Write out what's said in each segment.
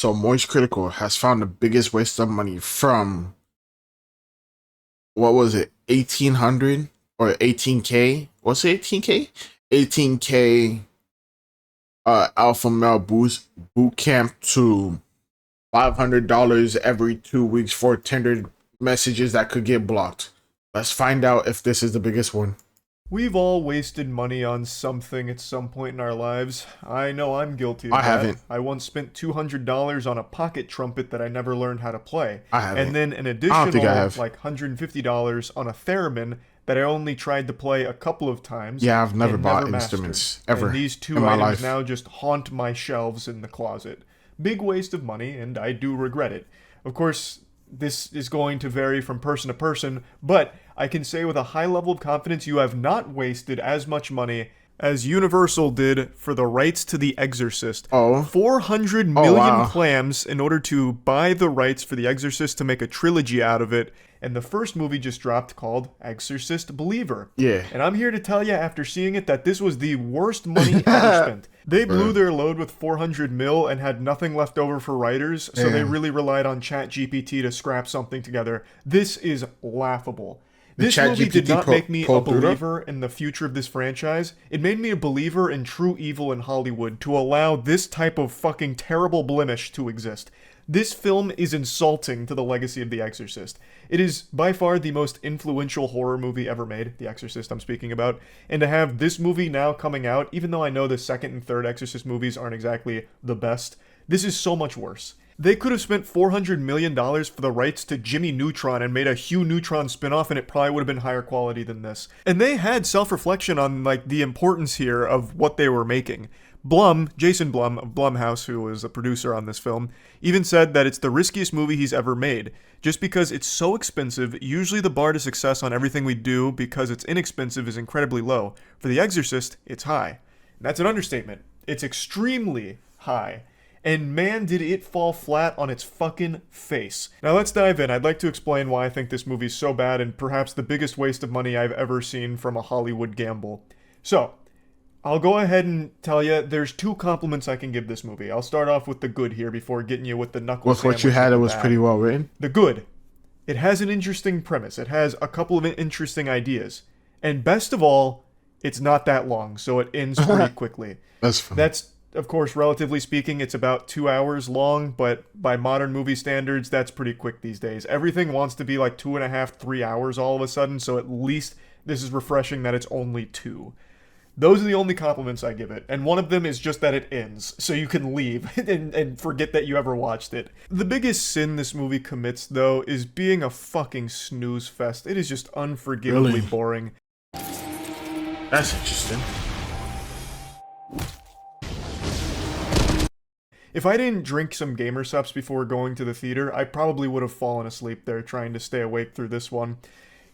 So Moist Critical has found the biggest waste of money from what was it, 1800 or 18K? Was it 18K? 18K alpha male boot camp to $500 every 2 weeks for Tinder messages that could get blocked. Let's find out if this is the biggest one. We've all wasted money on something at some point in our lives. I know I'm guilty of I that. haven't. I once spent $200 on a pocket trumpet that I never learned how to play. I haven't. And then an I don't think I additional, have. like $150 on a theremin that I only tried to play a couple of times. Yeah, I've never and bought mastered. instruments ever And these two in my items life. now just haunt my shelves in the closet. Big waste of money, and I do regret it. Of course, this is going to vary from person to person, but I can say with a high level of confidence you have not wasted as much money as Universal did for the rights to The Exorcist. Oh. 400 million wow. clams in order to buy the rights for The Exorcist to make a trilogy out of it. And the first movie just dropped called Exorcist Believer. Yeah. And I'm here to tell you after seeing it that this was the worst money ever spent. They blew their load with 400 mil and had nothing left over for writers, so they really relied on ChatGPT to scrap something together. This is laughable. This movie did not make me a believer in the future of this franchise. It made me a believer in true evil in Hollywood to allow this type of fucking terrible blemish to exist. This film is insulting to the legacy of The Exorcist. It is by far the most influential horror movie ever made, The Exorcist I'm speaking about, and to have this movie now coming out, even though I know the second and third Exorcist movies aren't exactly the best, this is so much worse. They could have spent $400 million for the rights to Jimmy Neutron and made a Hugh Neutron spinoff, and it probably would have been higher quality than this. And they had self-reflection on like the importance here of what they were making. Jason Blum of Blumhouse, who was a producer on this film, even said that it's the riskiest movie he's ever made. Just because it's so expensive, usually the bar to success on everything we do because it's inexpensive is incredibly low. For The Exorcist, it's high. And that's an understatement. It's extremely high. And man, did it fall flat on its fucking face. Now let's dive in. I'd like to explain why I think this movie's so bad and perhaps the biggest waste of money I've ever seen from a Hollywood gamble. So, I'll go ahead and tell you there's two compliments I can give this movie. I'll start off with the good here before getting you with the knuckle With what you had, it was pretty well written. The good. It has an interesting premise. It has a couple of interesting ideas. And best of all, it's not that long, so it ends pretty quickly. That's fun. That's, of course, relatively speaking, it's about 2 hours long, but by modern movie standards, that's pretty quick these days. Everything wants to be like 2.5, 3 hours all of a sudden, so at least this is refreshing that it's only 2. Those are the only compliments I give it, and one of them is just that it ends, so you can leave and forget that you ever watched it. The biggest sin this movie commits, though, is being a fucking snooze fest. It is just unforgivably boring. That's interesting. If I didn't drink some gamer subs before going to the theater, I probably would have fallen asleep there trying to stay awake through this one.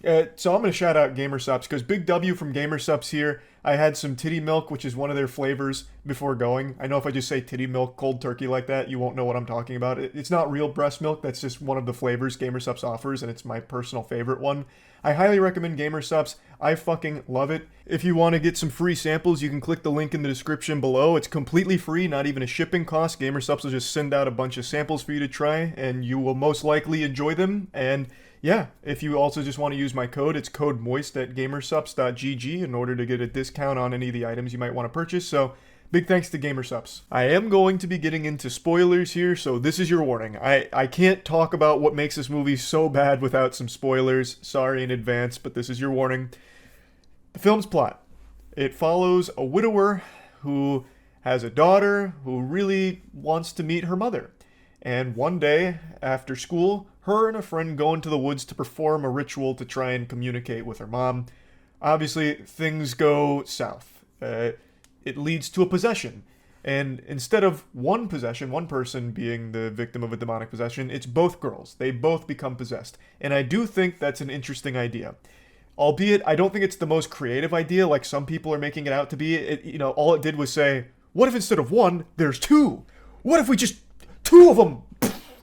So I'm going to shout out GamerSups because big W from GamerSups here. I had some titty milk, which is one of their flavors, before going. I know if I just say titty milk cold turkey like that, you won't know what I'm talking about. It's not real breast milk. That's just one of the flavors GamerSups offers, and it's my personal favorite one. I highly recommend GamerSups. I fucking love it. If you want to get some free samples, you can click the link in the description below. It's completely free, not even a shipping cost. GamerSups will just send out a bunch of samples for you to try, and you will most likely enjoy them. And yeah, if you also just want to use my code, it's code MOIST at gamersups.gg in order to get a discount on any of the items you might want to purchase. So big thanks to GamerSups. I am going to be getting into spoilers here, so this is your warning. I can't talk about what makes this movie so bad without some spoilers. Sorry in advance, but this is your warning. The film's plot. It follows a widower who has a daughter who really wants to meet her mother. And one day, after school, her and a friend go into the woods to perform a ritual to try and communicate with her mom. Obviously, things go south. It leads to a possession. And instead of one person being the victim of a demonic possession, it's both girls. They both become possessed. And I do think that's an interesting idea. Albeit, I don't think it's the most creative idea like some people are making it out to be. All it did was say, what if instead of one, there's two? What if we just... 2 of them!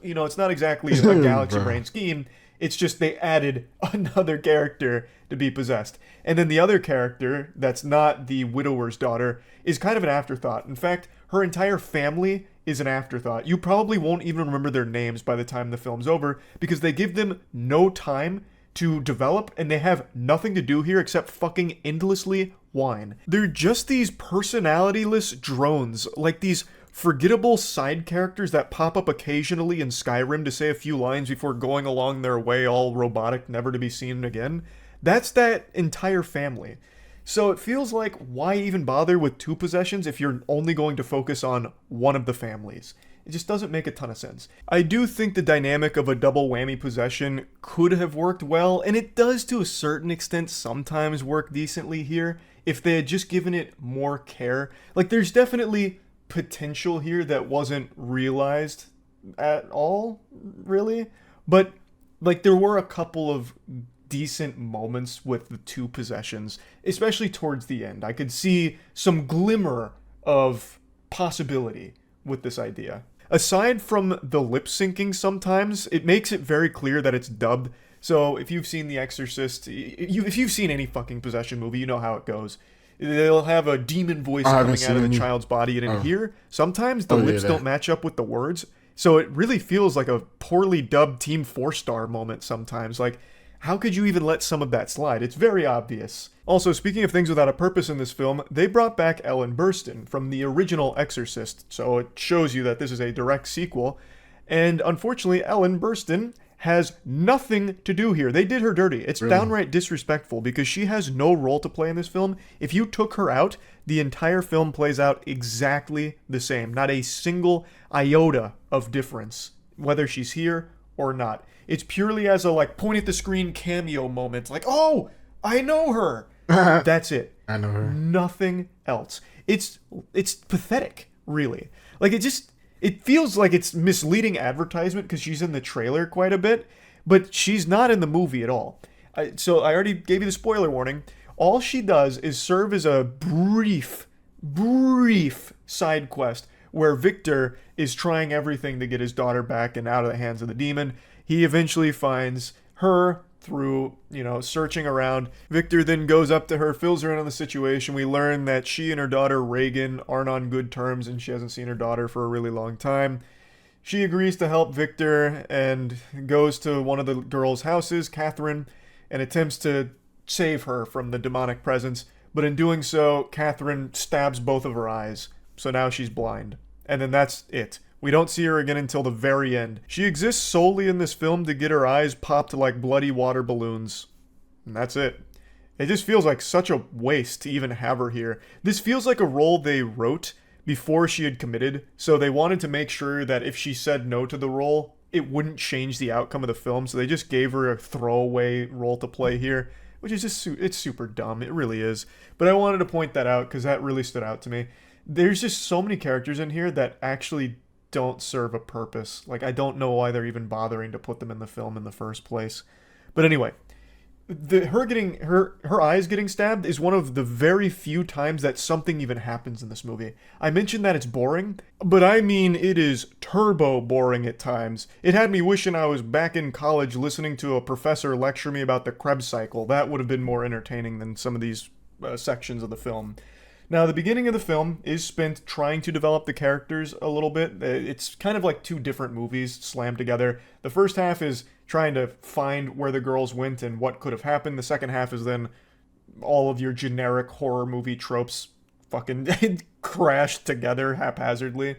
It's not exactly a galaxy brain scheme. It's just they added another character to be possessed. And then the other character, that's not the widower's daughter, is kind of an afterthought. In fact, her entire family is an afterthought. You probably won't even remember their names by the time the film's over because they give them no time to develop and they have nothing to do here except fucking endlessly whine. They're just these personalityless drones, like these forgettable side characters that pop up occasionally in Skyrim to say a few lines before going along their way all robotic, never to be seen again. That's that entire family. So it feels like, why even bother with 2 possessions if you're only going to focus on one of the families? It just doesn't make a ton of sense. I do think the dynamic of a double whammy possession could have worked well, and it does to a certain extent sometimes work decently here if they had just given it more care. Like, there's definitely potential here that wasn't realized at all, really. But, like, there were a couple of decent moments with the 2 possessions, especially towards the end. I could see some glimmer of possibility with this idea. Aside from the lip syncing sometimes, it makes it very clear that it's dubbed. So if you've seen The Exorcist, if you've seen any fucking possession movie, you know how it goes. They'll have a demon voice coming out of the child's body, and in here, sometimes the lips don't match up with the words. So it really feels like a poorly dubbed Team 4-star moment sometimes. Like, how could you even let some of that slide? It's very obvious. Also, speaking of things without a purpose in this film, they brought back Ellen Burstyn from the original Exorcist, so it shows you that this is a direct sequel. And unfortunately, Ellen Burstyn has nothing to do here. They did her dirty. It's downright disrespectful because she has no role to play in this film. If you took her out, the entire film plays out exactly the same. Not a single iota of difference, whether she's here or not. It's purely as a, like, point at the screen cameo moment. Like, oh, I know her. That's it. I know her. Nothing else. It's pathetic, really. Like, it feels like it's misleading advertisement because she's in the trailer quite a bit, but she's not in the movie at all. So I already gave you the spoiler warning. All she does is serve as a brief side quest where Victor is trying everything to get his daughter back and out of the hands of the demon. He eventually finds her through, searching around. Victor then goes up to her, fills her in on the situation. We learn that she and her daughter Reagan aren't on good terms and she hasn't seen her daughter for a really long time. She agrees to help Victor and goes to one of the girls' houses, Catherine, and attempts to save her from the demonic presence. But in doing so, Catherine stabs both of her eyes. So now she's blind. And then that's it. We don't see her again until the very end. She exists solely in this film to get her eyes popped like bloody water balloons. And that's it. It just feels like such a waste to even have her here. This feels like a role they wrote before she had committed, so they wanted to make sure that if she said no to the role, it wouldn't change the outcome of the film, so they just gave her a throwaway role to play here, which is just, it's super dumb. It really is. But I wanted to point that out because that really stood out to me. There's just so many characters in here that actually don't serve a purpose. Like, I don't know why they're even bothering to put them in the film in the first place. But anyway, her eyes getting stabbed is one of the very few times that something even happens in this movie. I mentioned that it's boring, but I mean it is turbo boring at times. It had me wishing I was back in college listening to a professor lecture me about the Krebs cycle. That would have been more entertaining than some of these sections of the film. Now, the beginning of the film is spent trying to develop the characters a little bit. It's kind of like 2 different movies slammed together. The first half is trying to find where the girls went and what could have happened. The second half is then all of your generic horror movie tropes fucking crashed together haphazardly.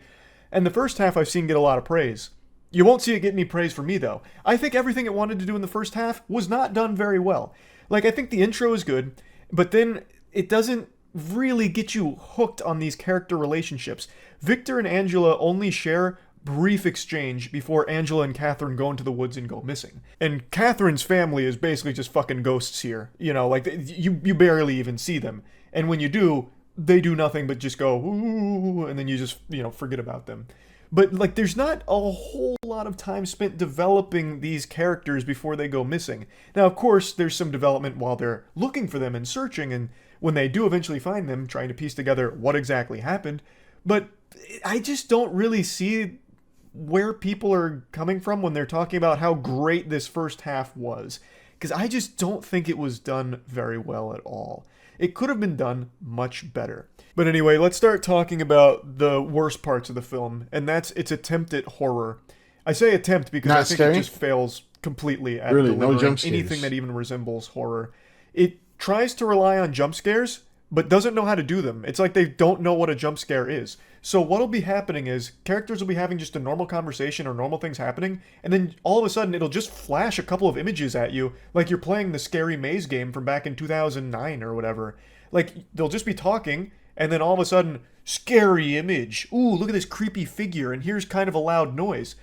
And the first half I've seen get a lot of praise. You won't see it get any praise from me, though. I think everything it wanted to do in the first half was not done very well. Like, I think the intro is good, but then it doesn't really get you hooked on these character relationships. Victor and Angela only share brief exchange before Angela and Catherine go into the woods and go missing. And Catherine's family is basically just fucking ghosts here. Like, you barely even see them. And when you do, they do nothing but just go, ooh, and then you just, forget about them. But, like, there's not a whole lot of time spent developing these characters before they go missing. Now, of course, there's some development while they're looking for them and searching, and when they do eventually find them, trying to piece together what exactly happened. But I just don't really see where people are coming from when they're talking about how great this first half was. Because I just don't think it was done very well at all. It could have been done much better. But anyway, let's start talking about the worst parts of the film, and that's its attempt at horror. I say attempt because Not I think scary? it just fails completely at Really? No delivering jump scares? anything that even resembles horror. It tries to rely on jump scares, but doesn't know how to do them. It's like they don't know what a jump scare is. So what'll be happening is characters will be having just a normal conversation or normal things happening, and then all of a sudden it'll just flash a couple of images at you, like you're playing the Scary Maze game from back in 2009 or whatever. Like, they'll just be talking, and then all of a sudden, scary image. Ooh, look at this creepy figure, and here's kind of a loud noise.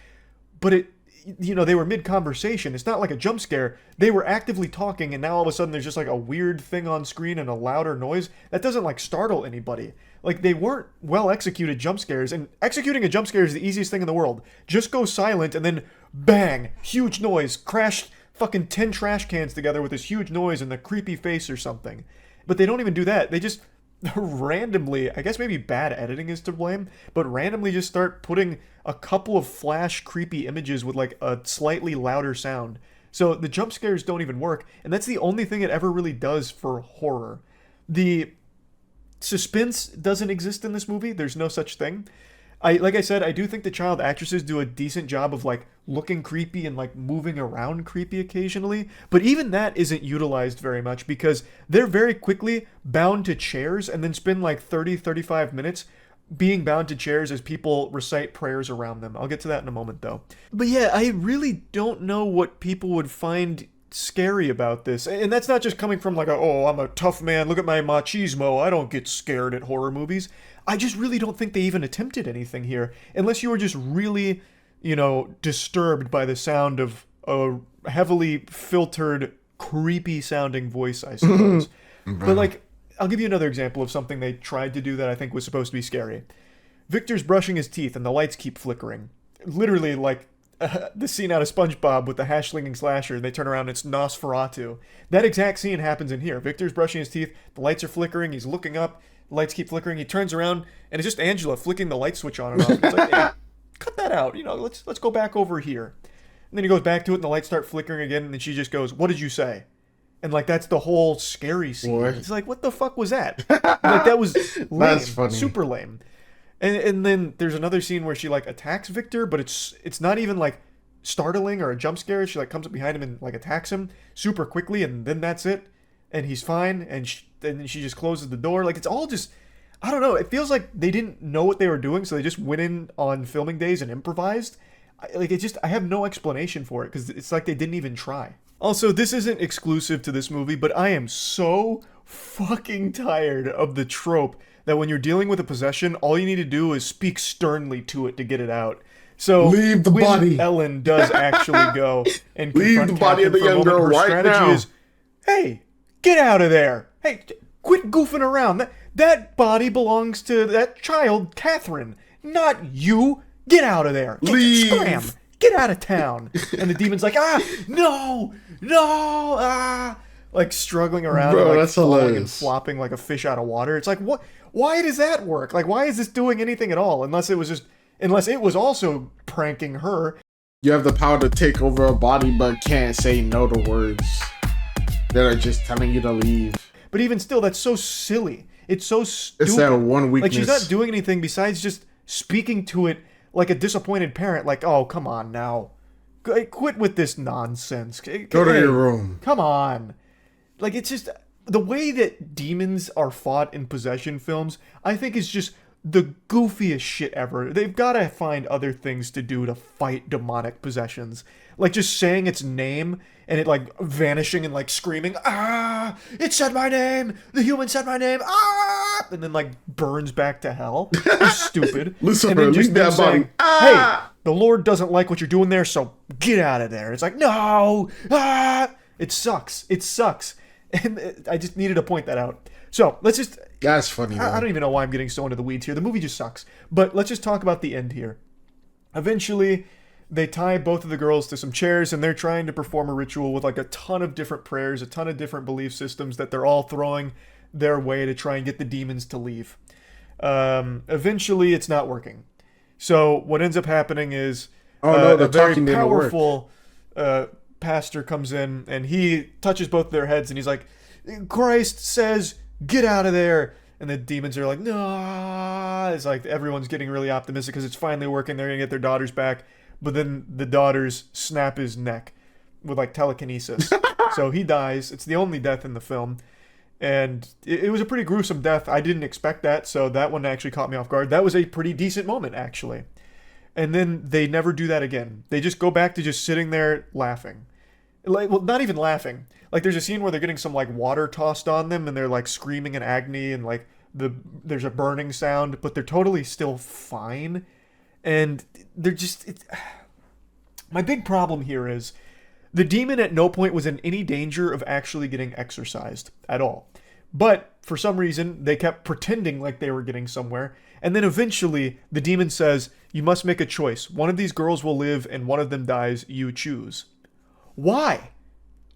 But they were mid-conversation. It's not like a jump scare. They were actively talking, and now all of a sudden there's just like a weird thing on screen and a louder noise. That doesn't like startle anybody. Like, they weren't well-executed jump scares, and executing a jump scare is the easiest thing in the world. Just go silent, and then bang, huge noise, crash fucking 10 trash cans together with this huge noise and the creepy face or something. But they don't even do that. They just randomly, I guess maybe bad editing is to blame, but randomly just start putting a couple of flash creepy images with like a slightly louder sound. So the jump scares don't even work, and that's the only thing it ever really does for horror. The suspense doesn't exist in this movie. There's no such thing. Like I said, I do think the child actresses do a decent job of like looking creepy and like moving around creepy occasionally, but even that isn't utilized very much because they're very quickly bound to chairs and then spend like 35 minutes being bound to chairs as people recite prayers around them. I'll get to that in a moment though. But yeah, I really don't know what people would find scary about this. And that's not just coming from like I'm a tough man, look at my machismo, I don't get scared at horror movies. I just really don't think they even attempted anything here, unless you were just really, disturbed by the sound of a heavily filtered, creepy sounding voice, I suppose. But like, I'll give you another example of something they tried to do that I think was supposed to be scary. Victor's brushing his teeth and the lights keep flickering. Literally like the scene out of SpongeBob with the hash-slinging slasher, they turn around and it's Nosferatu. That exact scene happens in here. Victor's brushing his teeth, the lights are flickering, he's looking up, the lights keep flickering, he turns around, and it's just Angela flicking the light switch on and off. It's like, hey, cut that out, let's go back over here. And then he goes back to it and the lights start flickering again, and then she just goes, "What did you say?" And like, that's the whole scary scene. What? It's like, what the fuck was that? Like, that was lame. That's funny. Super lame. And then there's another scene where she like attacks Victor, but it's not even like startling or a jump scare. She like comes up behind him and like attacks him super quickly, and then that's it, and he's fine, and then she just closes the door. Like, it's all just, I don't know, it feels like they didn't know what they were doing, so they just went in on filming days and improvised. I have no explanation for it because it's like they didn't even try. Also, this isn't exclusive to this movie, but I am so fucking tired of the trope that when you're dealing with a possession, all you need to do is speak sternly to it to get it out. So leave the when body. Ellen does actually go and Leave confront the body Captain of the for a young moment, girl her right strategy now. is, "Hey, get out of there! Hey, quit goofing around. That body belongs to that child, Catherine, not you. Get out of there! Leave. Scram! Get out of town!" And the demon's like, no, like struggling around, Bro, and like that's falling and hilarious. flopping like a fish out of water. It's like, what? Why does that work? Like, why is this doing anything at all? Unless it was also pranking her. You have the power to take over a body, but can't say no to words that are just telling you to leave. But even still, that's so silly. It's so stupid. It's that one weakness. Like, she's not doing anything besides just speaking to it like a disappointed parent. Like, oh, come on now. Quit with this nonsense. Go to your room. Come on. Like, it's just, the way that demons are fought in possession films, I think is just the goofiest shit ever. They've got to find other things to do to fight demonic possessions. Like, just saying its name and it, like, vanishing and, like, screaming, it said my name! The human said my name! And then, like, burns back to hell. It's stupid. Lucifer, and then just leave that them saying, body. "Hey, the Lord doesn't like what you're doing there, so get out of there." It's like, no! It sucks. It sucks. And I just needed to point that out. So, let's just... That's funny, I don't even know why I'm getting so into the weeds here. The movie just sucks. But let's just talk about the end here. Eventually, they tie both of the girls to some chairs, and they're trying to perform a ritual with like a ton of different prayers, a ton of different belief systems that they're all throwing their way to try and get the demons to leave. Eventually, it's not working. So what ends up happening is the a very talking didn't work. powerful pastor comes in, and he touches both their heads, and he's like, "Christ says get out of there. And the demons are like, no. It's like everyone's getting really optimistic because it's finally working. They're going to get their daughters back. But then the daughters snap his neck with like telekinesis. So he dies. It's the only death in the film. And it was a pretty gruesome death. I didn't expect that. So that one actually caught me off guard. That was a pretty decent moment, actually. And then they never do that again. They just go back to just sitting there laughing. Like, well, not even laughing. Like, there's a scene where they're getting some like water tossed on them, and they're like screaming in agony, and like there's a burning sound, but they're totally still fine. And they're just my big problem here is the demon at no point was in any danger of actually getting exorcised at all. But for some reason, they kept pretending like they were getting somewhere. And then eventually, the demon says, you must make a choice. One of these girls will live and one of them dies. You choose. Why?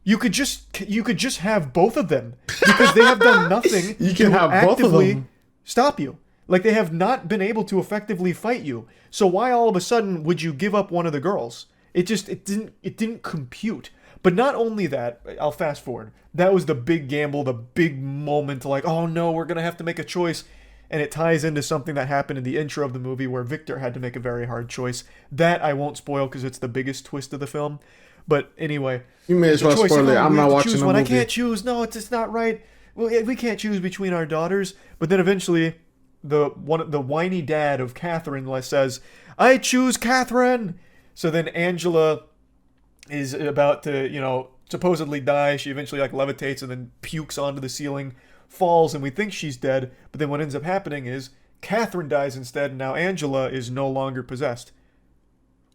You could just have both of them because they have done nothing You can to have both of actively them. stop you. Like, they have not been able to effectively fight you. So why all of a sudden would you give up one of the girls? It didn't compute. But not only that, I'll fast forward. That was the big gamble, the big moment, like, oh no, we're gonna have to make a choice. And it ties into something that happened in the intro of the movie where Victor had to make a very hard choice. That I won't spoil because it's the biggest twist of the film. But anyway, You may as well choice, spoil like, it. oh, I'm we not have to watching choose the one. movie. I can't choose. No, it's not right. Well, we can't choose between our daughters. But then eventually, the whiny dad of Catherine says, "I choose Catherine." So then Angela is about to, supposedly die. She eventually like levitates and then pukes onto the ceiling, falls, and we think she's dead. But then what ends up happening is Catherine dies instead, and now Angela is no longer possessed.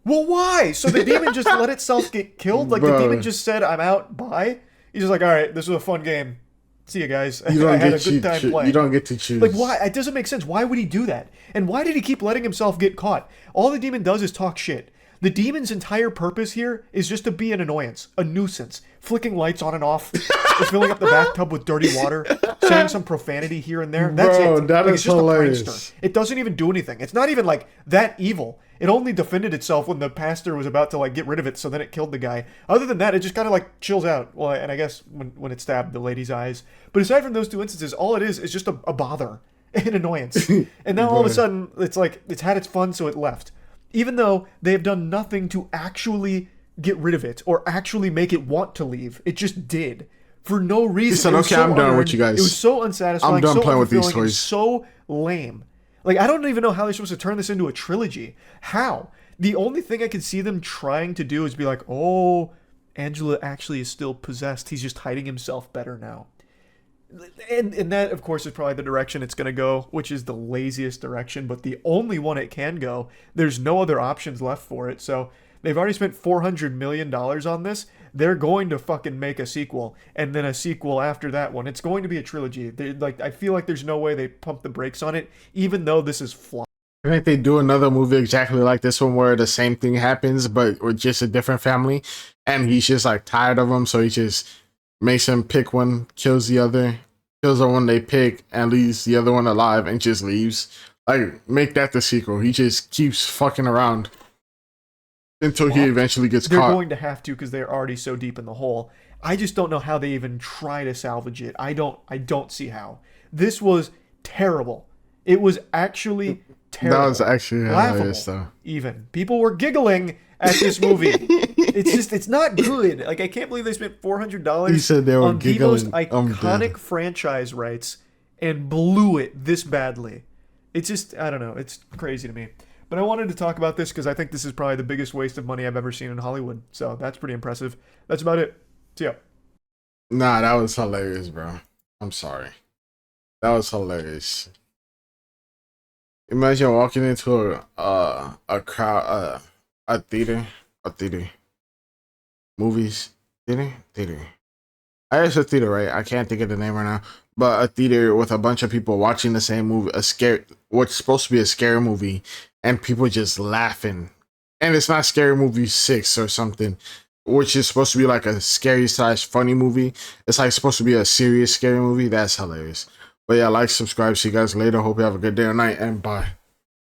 Well, why? So the demon just let itself get killed? Like, the Bro. demon just said, I'm out, bye? He's just like, all right, this was a fun game. See you guys. You I don't had a get good time playing. You don't get to choose. Like, why? It doesn't make sense. Why would he do that? And why did he keep letting himself get caught? All the demon does is talk shit. The demon's entire purpose here is just to be an annoyance, a nuisance, flicking lights on and off, or filling up the bathtub with dirty water, saying some profanity here and there. That's Bro, it. that Like, is it's just hilarious. a prankster. It doesn't even do anything. It's not even like that evil. It only defended itself when the pastor was about to like get rid of it, so then it killed the guy. Other than that, it just kind of like chills out. Well, and I guess when it stabbed the lady's eyes. But aside from those two instances, all it is just a bother, an annoyance. And now all of a sudden, it's like it's had its fun, so it left. Even though they have done nothing to actually get rid of it or actually make it want to leave, it just did for no reason. He said, It was "Okay, so I'm done with unearned. you guys. It was so unsatisfying. I'm done so playing with these unfulfilling, and toys." so lame. Like, I don't even know how they're supposed to turn this into a trilogy. How? The only thing I could see them trying to do is be like, oh, Angela actually is still possessed. He's just hiding himself better now. And that, of course, is probably the direction it's going to go, which is the laziest direction, but the only one it can go. There's no other options left for it. So they've already spent $400 million on this. They're going to fucking make a sequel, and then a sequel after that one. It's going to be a trilogy. I feel like there's no way they pump the brakes on it, even though this is flawed. I think they do another movie exactly like this one where the same thing happens, but with just a different family, and he's just like tired of them, so he just makes him pick one, kills the other, kills the one they pick, and leaves the other one alive and just leaves. Like, make that the sequel. He just keeps fucking around until he eventually gets They're caught. going to have to because they're already so deep in the hole. I just don't know how they even try to salvage it. I don't see how. This was terrible. It was actually terrible. That was actually hilarious, though. Even people were giggling at this movie. It's not good. Like, I can't believe they spent $400 He said they were on the most giggling. I'm iconic dead. franchise rights and blew it this badly. It's just, I don't know. It's crazy to me. But I wanted to talk about this because I think this is probably the biggest waste of money I've ever seen in Hollywood. So that's pretty impressive. That's about it. See ya. Nah, that was hilarious, bro. I'm sorry. That was hilarious. Imagine walking into a crowd, a theater, movies, theater. I guess a theater, right? I can't think of the name right now, but a theater with a bunch of people watching the same movie, what's supposed to be a scary movie, and people just laughing. And it's not Scary Movie 6 or something, which is supposed to be like a scary / funny movie. It's like supposed to be a serious scary movie. That's hilarious. But yeah, like, subscribe. See you guys later. Hope you have a good day or night, and bye.